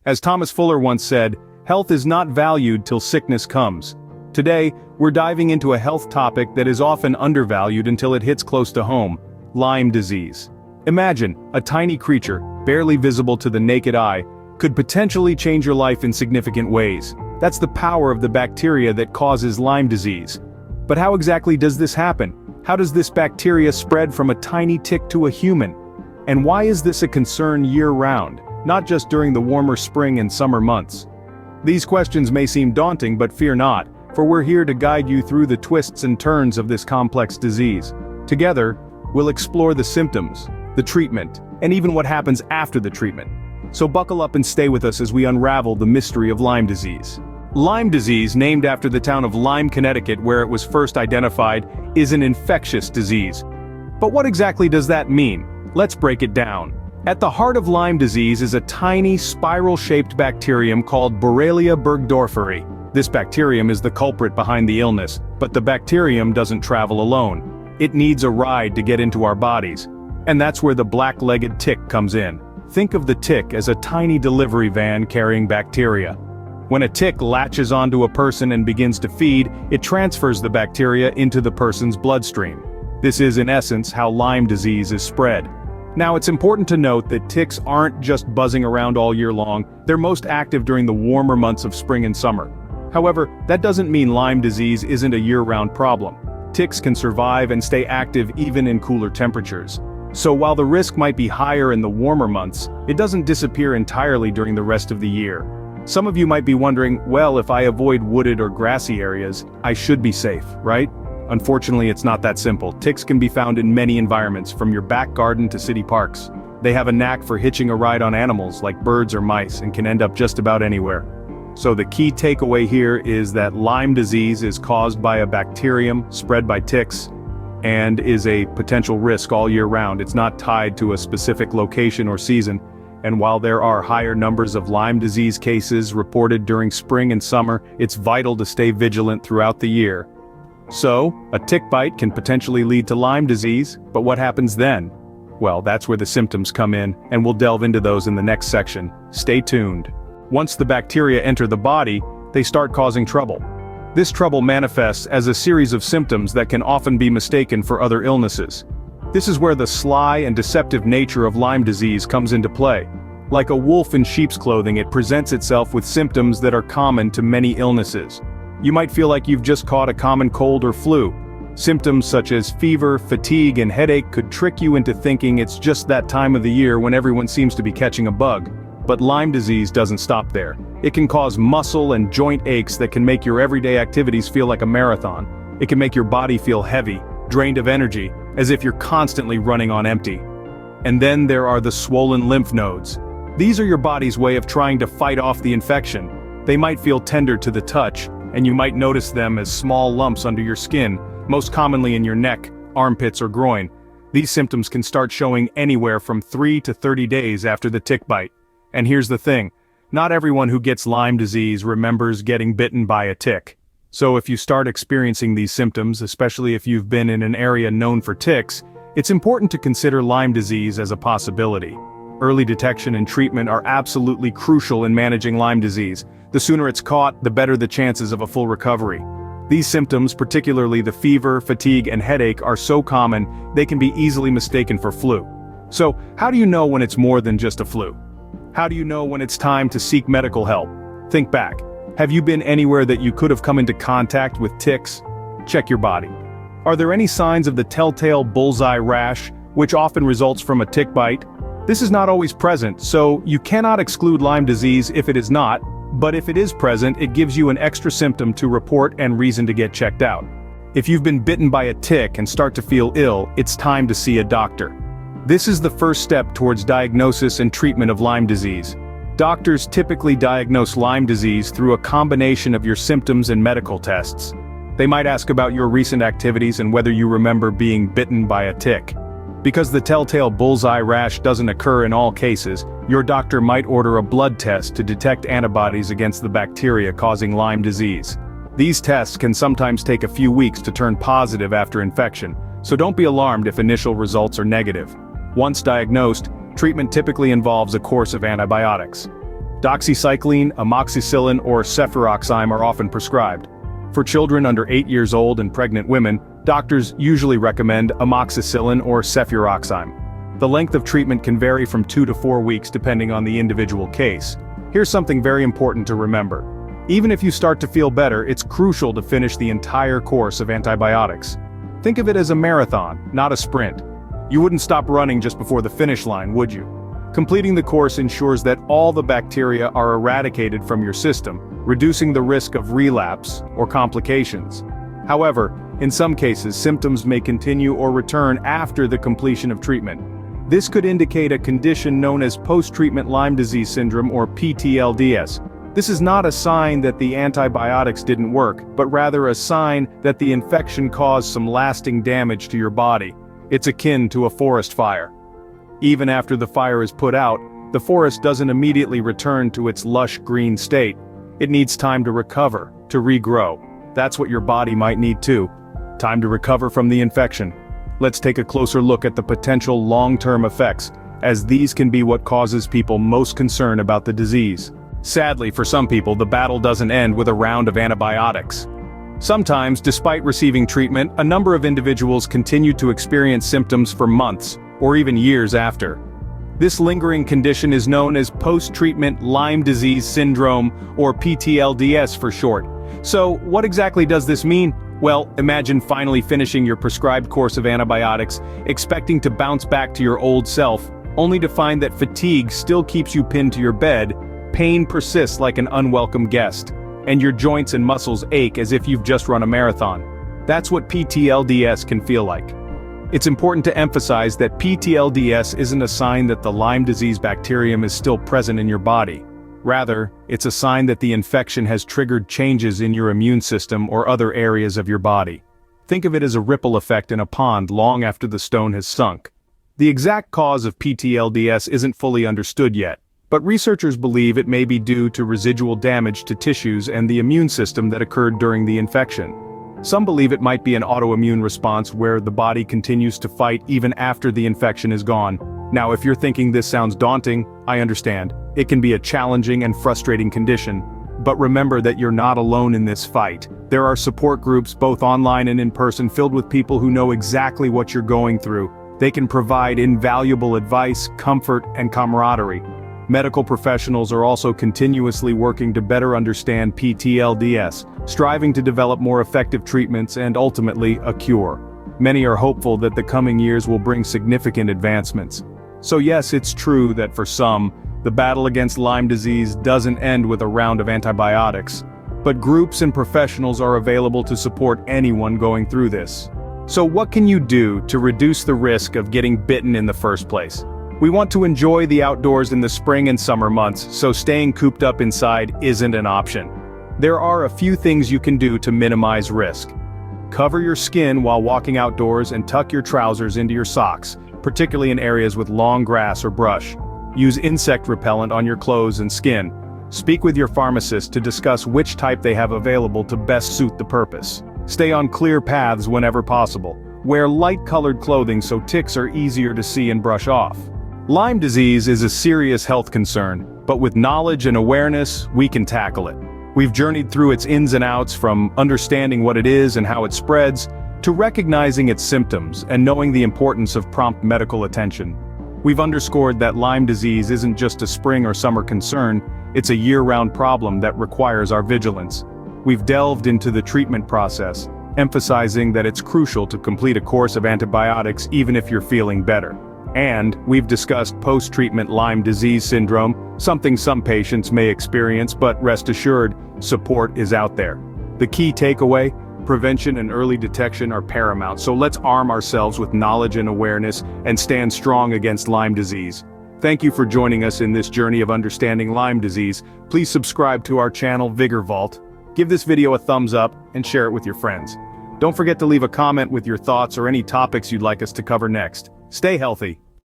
As Thomas Fuller once said, health is not valued till sickness comes. Today, we're diving into a health topic that is often undervalued until it hits close to home: Lyme disease. Imagine, a tiny creature, barely visible to the naked eye, could potentially change your life in significant ways. That's the power of the bacteria that causes Lyme disease. But how exactly does this happen? How does this bacteria spread from a tiny tick to a human? And why is this a concern year-round, not just during the warmer spring and summer months? These questions may seem daunting, but fear not, for we're here to guide you through the twists and turns of this complex disease. Together, we'll explore the symptoms, the treatment, and even what happens after the treatment. So buckle up and stay with us as we unravel the mystery of Lyme disease. Lyme disease, named after the town of Lyme, Connecticut, where it was first identified, is an infectious disease. But what exactly does that mean? Let's break it down. At the heart of Lyme disease is a tiny, spiral-shaped bacterium called Borrelia burgdorferi. This bacterium is the culprit behind the illness, but the bacterium doesn't travel alone. It needs a ride to get into our bodies. And that's where the black-legged tick comes in. Think of the tick as a tiny delivery van carrying bacteria. When a tick latches onto a person and begins to feed, it transfers the bacteria into the person's bloodstream. This is, in essence, how Lyme disease is spread. Now, it's important to note that ticks aren't just buzzing around all year long. They're most active during the warmer months of spring and summer. However, that doesn't mean Lyme disease isn't a year-round problem. Ticks can survive and stay active even in cooler temperatures. So while the risk might be higher in the warmer months, it doesn't disappear entirely during the rest of the year. Some of you might be wondering, well, if I avoid wooded or grassy areas, I should be safe, right? Unfortunately, it's not that simple. Ticks can be found in many environments, from your back garden to city parks. They have a knack for hitching a ride on animals like birds or mice and can end up just about anywhere. So the key takeaway here is that Lyme disease is caused by a bacterium spread by ticks and is a potential risk all year round. It's not tied to a specific location or season. And while there are higher numbers of Lyme disease cases reported during spring and summer, it's vital to stay vigilant throughout the year. So, a tick bite can potentially lead to Lyme disease, but what happens then? Well, that's where the symptoms come in, and we'll delve into those in the next section. Stay tuned. Once the bacteria enter the body, they start causing trouble. This trouble manifests as a series of symptoms that can often be mistaken for other illnesses. This is where the sly and deceptive nature of Lyme disease comes into play. Like a wolf in sheep's clothing, it presents itself with symptoms that are common to many illnesses. You might feel like you've just caught a common cold or flu. Symptoms such as fever, fatigue, and headache could trick you into thinking it's just that time of the year when everyone seems to be catching a bug. But Lyme disease doesn't stop there. It can cause muscle and joint aches that can make your everyday activities feel like a marathon. It can make your body feel heavy, drained of energy, as if you're constantly running on empty. And then there are the swollen lymph nodes. These are your body's way of trying to fight off the infection. They might feel tender to the touch, and you might notice them as small lumps under your skin, most commonly in your neck, armpits, or groin. These symptoms can start showing anywhere from 3 to 30 days after the tick bite. And here's the thing, not everyone who gets Lyme disease remembers getting bitten by a tick. So if you start experiencing these symptoms, especially if you've been in an area known for ticks, it's important to consider Lyme disease as a possibility. Early detection and treatment are absolutely crucial in managing Lyme disease. The sooner it's caught, the better the chances of a full recovery. These symptoms, particularly the fever, fatigue, and headache, are so common, they can be easily mistaken for flu. So, how do you know when it's more than just a flu? How do you know when it's time to seek medical help? Think back. Have you been anywhere that you could have come into contact with ticks? Check your body. Are there any signs of the telltale bullseye rash, which often results from a tick bite? This is not always present, so you cannot exclude Lyme disease if it is not, but if it is present, it gives you an extra symptom to report and reason to get checked out. If you've been bitten by a tick and start to feel ill, it's time to see a doctor. This is the first step towards diagnosis and treatment of Lyme disease. Doctors typically diagnose Lyme disease through a combination of your symptoms and medical tests. They might ask about your recent activities and whether you remember being bitten by a tick. Because the telltale bullseye rash doesn't occur in all cases, your doctor might order a blood test to detect antibodies against the bacteria causing Lyme disease. These tests can sometimes take a few weeks to turn positive after infection, so don't be alarmed if initial results are negative. Once diagnosed, treatment typically involves a course of antibiotics. Doxycycline, amoxicillin, or cefuroxime are often prescribed. For children under 8 years old and pregnant women, doctors usually recommend amoxicillin or cefuroxime. The length of treatment can vary from 2 to 4 weeks depending on the individual case. Here's something very important to remember. Even if you start to feel better, it's crucial to finish the entire course of antibiotics. Think of it as a marathon, not a sprint. You wouldn't stop running just before the finish line, would you? Completing the course ensures that all the bacteria are eradicated from your system, reducing the risk of relapse or complications. However, in some cases, symptoms may continue or return after the completion of treatment. This could indicate a condition known as post-treatment Lyme disease syndrome or PTLDS. This is not a sign that the antibiotics didn't work, but rather a sign that the infection caused some lasting damage to your body. It's akin to a forest fire. Even after the fire is put out, the forest doesn't immediately return to its lush green state. It needs time to recover, to regrow. That's what your body might need too. Time to recover from the infection. Let's take a closer look at the potential long-term effects, as these can be what causes people most concerned about the disease. Sadly, for some people, the battle doesn't end with a round of antibiotics. Sometimes, despite receiving treatment, a number of individuals continue to experience symptoms for months, or even years after. This lingering condition is known as post-treatment Lyme disease syndrome, or PTLDS for short. So, what exactly does this mean? Well, imagine finally finishing your prescribed course of antibiotics, expecting to bounce back to your old self, only to find that fatigue still keeps you pinned to your bed, pain persists like an unwelcome guest, and your joints and muscles ache as if you've just run a marathon. That's what PTLDS can feel like. It's important to emphasize that PTLDS isn't a sign that the Lyme disease bacterium is still present in your body. Rather, it's a sign that the infection has triggered changes in your immune system or other areas of your body. Think of it as a ripple effect in a pond long after the stone has sunk. The exact cause of PTLDS isn't fully understood yet, but researchers believe it may be due to residual damage to tissues and the immune system that occurred during the infection. Some believe it might be an autoimmune response where the body continues to fight even after the infection is gone. Now, if you're thinking this sounds daunting, I understand. It can be a challenging and frustrating condition. But remember that you're not alone in this fight. There are support groups, both online and in person, filled with people who know exactly what you're going through. They can provide invaluable advice, comfort, and camaraderie. Medical professionals are also continuously working to better understand PTLDS, striving to develop more effective treatments and ultimately a cure. Many are hopeful that the coming years will bring significant advancements. So yes, it's true that for some, the battle against Lyme disease doesn't end with a round of antibiotics. But groups and professionals are available to support anyone going through this. So what can you do to reduce the risk of getting bitten in the first place? We want to enjoy the outdoors in the spring and summer months, so staying cooped up inside isn't an option. There are a few things you can do to minimize risk. Cover your skin while walking outdoors and tuck your trousers into your socks, particularly in areas with long grass or brush. Use insect repellent on your clothes and skin. Speak with your pharmacist to discuss which type they have available to best suit the purpose. Stay on clear paths whenever possible. Wear light-colored clothing so ticks are easier to see and brush off. Lyme disease is a serious health concern, but with knowledge and awareness, we can tackle it. We've journeyed through its ins and outs, from understanding what it is and how it spreads, to recognizing its symptoms and knowing the importance of prompt medical attention. We've underscored that Lyme disease isn't just a spring or summer concern, it's a year-round problem that requires our vigilance. We've delved into the treatment process, emphasizing that it's crucial to complete a course of antibiotics even if you're feeling better. And we've discussed post-treatment Lyme disease syndrome, something some patients may experience, but rest assured, support is out there. The key takeaway: prevention and early detection are paramount, so let's arm ourselves with knowledge and awareness and stand strong against Lyme disease. Thank you for joining us in this journey of understanding Lyme disease. Please subscribe to our channel Vigor Vault, give this video a thumbs up, and share it with your friends. Don't forget to leave a comment with your thoughts or any topics you'd like us to cover next. Stay healthy.